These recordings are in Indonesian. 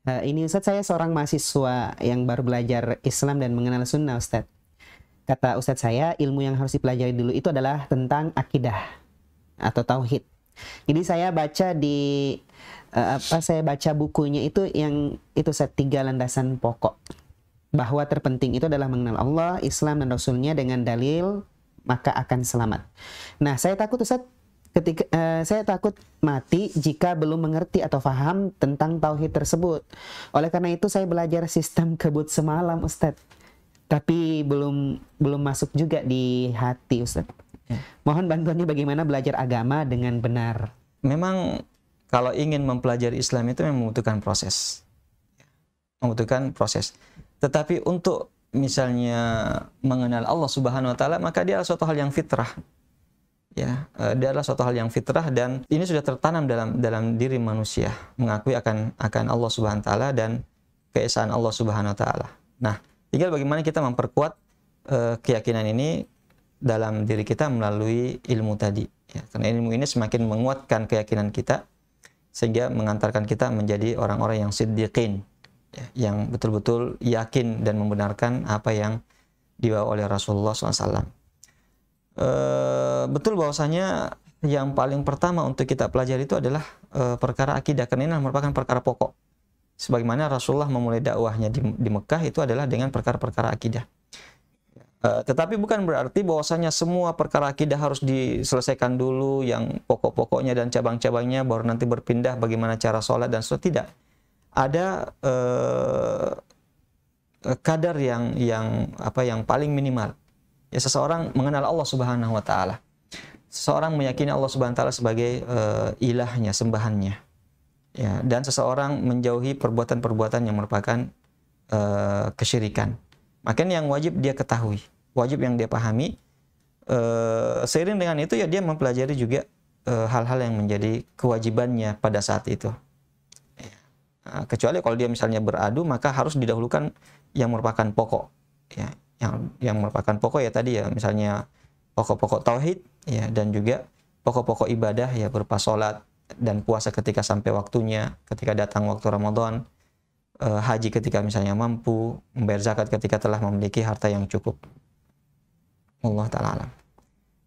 Ini Ustadz, saya seorang mahasiswa yang baru belajar Islam dan mengenal sunnah Ustadz. Kata Ustadz saya, ilmu yang harus dipelajari dulu itu adalah tentang akidah atau tauhid. Jadi saya baca di saya baca bukunya itu yang itu Ustadz, 3 landasan pokok. Bahwa terpenting itu adalah mengenal Allah, Islam dan Rasulnya dengan dalil, maka akan selamat. Nah, saya takut Ustadz, saya takut mati jika belum mengerti atau paham tentang tauhid tersebut. Oleh karena itu saya belajar sistem kebut semalam Ustadz. Tapi belum masuk juga di hati Ustadz. Ya. Mohon bantuannya bagaimana belajar agama dengan benar. Memang kalau ingin mempelajari Islam itu membutuhkan proses. Membutuhkan proses. Tetapi untuk misalnya mengenal Allah Subhanahu wa taala, maka dia adalah suatu hal yang fitrah. Ya, dia adalah suatu hal yang fitrah dan ini sudah tertanam dalam diri manusia, mengakui akan Allah Subhanahu wa taala dan keesaan Allah Subhanahu wa taala. Nah, tinggal bagaimana kita memperkuat keyakinan ini dalam diri kita melalui ilmu tadi. Ya, karena ilmu ini semakin menguatkan keyakinan kita sehingga mengantarkan kita menjadi orang-orang yang siddiqin, ya, yang betul-betul yakin dan membenarkan apa yang dibawa oleh Rasulullah SAW. Betul bahwasanya yang paling pertama untuk kita pelajari itu adalah perkara akidah, karena ini merupakan perkara pokok. Sebagaimana Rasulullah memulai dakwahnya di Mekah itu adalah dengan perkara-perkara akidah. Tetapi bukan berarti bahwasanya semua perkara akidah harus diselesaikan dulu, yang pokok-pokoknya dan cabang-cabangnya baru nanti berpindah bagaimana cara sholat dan sholat. Tidak. Ada kadar yang paling minimal. Ya, seseorang mengenal Allah Subhanahu wa taala. Seseorang meyakini Allah Subhanahu wa taala sebagai ilahnya, sembahannya. Ya, dan seseorang menjauhi perbuatan-perbuatan yang merupakan kesyirikan. Maka yang wajib dia ketahui, wajib yang dia pahami. Seiring dengan itu ya dia mempelajari juga hal-hal yang menjadi kewajibannya pada saat itu. Ya. Kecuali kalau dia misalnya beradu, maka harus didahulukan yang merupakan pokok. Ya. Yang merupakan pokok ya tadi ya, misalnya pokok-pokok tauhid ya, dan juga pokok-pokok ibadah ya, berupa sholat dan puasa ketika sampai waktunya, ketika datang waktu Ramadan, haji ketika misalnya mampu, membayar zakat ketika telah memiliki harta yang cukup. Allah ta'ala alam.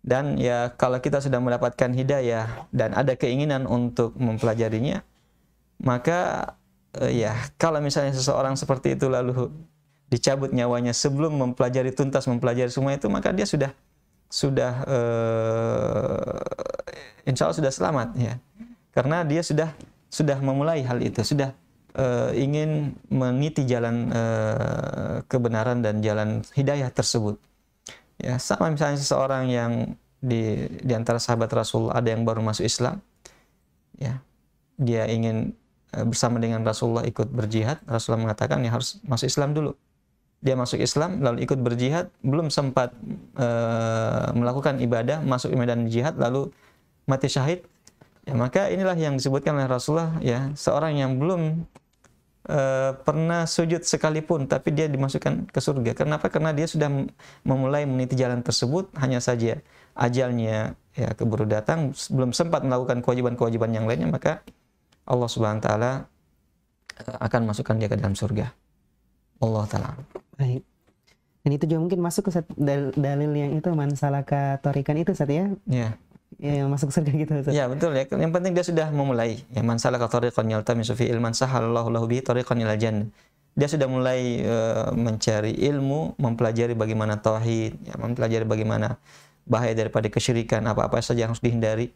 Dan ya kalau kita sudah mendapatkan hidayah dan ada keinginan untuk mempelajarinya, maka ya kalau misalnya seseorang seperti itu lalu dicabut nyawanya sebelum mempelajari tuntas, mempelajari semua itu, maka dia sudah insya Allah sudah selamat ya, karena dia sudah memulai hal itu, sudah ingin meniti jalan kebenaran dan jalan hidayah tersebut. Ya, sama misalnya seseorang yang di antara sahabat Rasul ada yang baru masuk Islam, ya, dia ingin bersama dengan Rasulullah ikut berjihad. Rasulullah mengatakan ya harus masuk Islam dulu. Dia masuk Islam lalu ikut berjihad, belum sempat melakukan ibadah, masuk medan jihad lalu mati syahid. Ya, maka inilah yang disebutkan oleh Rasulullah ya, seorang yang belum pernah sujud sekalipun tapi dia dimasukkan ke surga. Kenapa? Karena dia sudah memulai meniti jalan tersebut, hanya saja ajalnya ya keburu datang, belum sempat melakukan kewajiban-kewajiban yang lainnya, maka Allah Subhanahu wa taala akan masukkan dia ke dalam surga. Allah taala. Baik. Dan itu juga mungkin masuk ke dalil yang itu man salaka thoriqan itu Ustaz ya? Iya. Ya, masuk surga gitu Ustaz. Ya, betul ya. Yang penting dia sudah memulai. Ya, man salaka thoriqan yaltamisu fi ilman sahalallahu lahu bihi thoriqan ilal jannah. Dia sudah mulai mencari ilmu, mempelajari bagaimana tauhid, ya, mempelajari bagaimana bahaya daripada kesyirikan, apa-apa saja yang harus dihindari.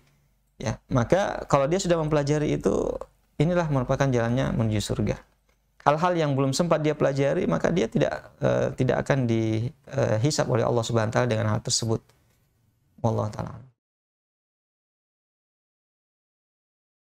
Ya, maka kalau dia sudah mempelajari itu, inilah merupakan jalannya menuju surga. Hal-hal yang belum sempat dia pelajari, maka dia tidak akan dihisab oleh Allah Subhanahu wa taala dengan hal tersebut. Wallahu taala.